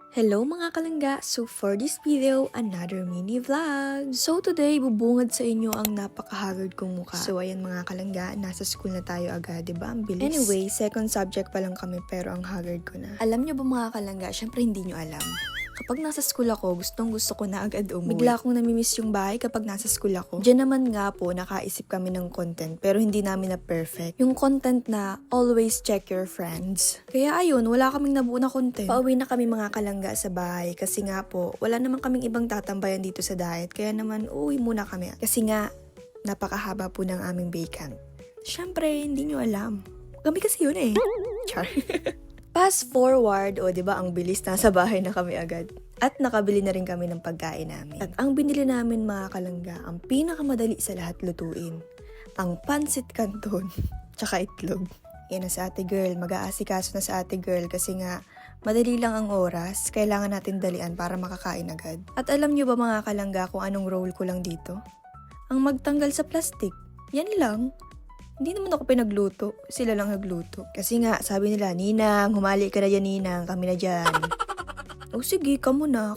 Hello mga kalangga! So for this video, another mini vlog! So today, bubungad sa inyo ang napaka-haggard kong mukha. So ayan mga kalangga, nasa school na tayo agad, diba? Ang bilis. Anyway, second subject pa lang kami pero ang haggard ko na. Alam nyo ba mga kalangga, syempre hindi nyo alam. Kapag nasa school ako, gusto ko na agad umuwi. Bigla akong namimiss yung bahay kapag nasa school ako. Diyan naman nga po, nakaisip kami ng content pero hindi namin na perfect. Yung content na always check your friends. Kaya ayun, wala kaming nabuo na content. Pauwi na kami mga kalangga sa bahay kasi nga po, wala naman kaming ibang tatambayan dito sa diet. Kaya naman, uwi muna kami. Kasi nga, napakahaba po ng aming vacant. Syempre, hindi nyo alam. Kami kasi yun eh. Char. Fast forward, o diba ang bilis, nasa bahay na kami agad. At nakabili na rin kami ng pagkain namin. At ang binili namin mga kalangga, ang pinakamadali sa lahat lutuin. Ang pansit canton, tsaka itlog. Yan na sa ate girl, mag-aasikaso na sa ate girl kasi nga, madali lang ang oras, kailangan natin dalian para makakain agad. At alam nyo ba mga kalangga kung anong role ko lang dito? Ang magtanggal sa plastic. Yan lang. Hindi naman ako pinagluto. Sila lang nagluto. Kasi nga, sabi nila, Ninang, humali ka na dyan, Ninang. Kami na dyan. O sige, kamo na.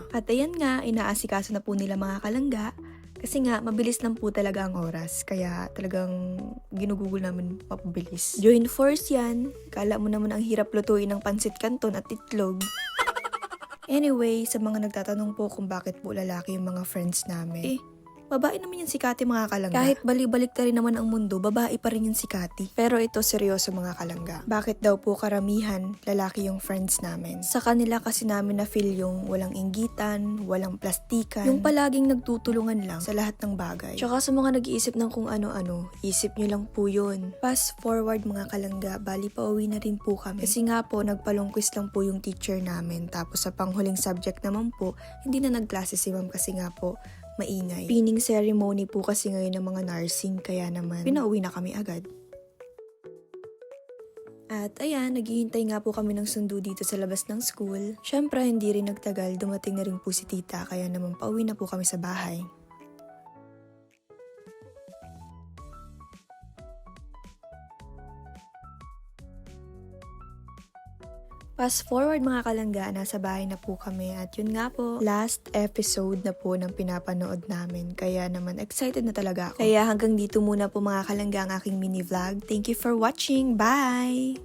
At ayan nga, inaasikaso na po nila mga kalangga. Kasi nga, mabilis lang po talaga ang oras. Kaya talagang ginugugol namin papabilis. Join force yan. Kala mo naman ang hirap lutuin ng pansit canton at itlog. Anyway, sa mga nagtatanong po kung bakit po lalaki yung mga friends namin. Babae naman yung si Kati mga kalangga. Kahit balik-balik na rin naman ang mundo, babae pa rin yung si Kati. Pero ito seryoso mga kalangga. Bakit daw po karamihan lalaki yung friends namin? Sa kanila kasi namin na feel yung walang inggitan, walang plastikan, yung palaging nagtutulungan lang sa lahat ng bagay. Tsaka sa mga nag-iisip ng kung ano-ano, isip nyo lang po yun. Fast forward mga kalangga, bali pauwi na rin po kami. Kasi nga po, nagpalong-quiz lang po yung teacher namin. Tapos sa panghuling subject naman po, hindi na nagklase si ma'am kasi nga po, maingay. Pinning ceremony po kasi ngayon ng mga nursing, kaya naman pinauwi na kami agad. At ayan, naghihintay nga po kami ng sundo dito sa labas ng school. Syempre, hindi rin nagtagal, dumating na rin po si tita, kaya naman pauwi na po kami sa bahay. Fast forward mga kalangga, nasa bahay na po kami at yun nga po, last episode na po ng pinapanood namin. Kaya naman excited na talaga ako. Kaya hanggang dito muna po mga kalangga ang aking mini vlog. Thank you for watching. Bye!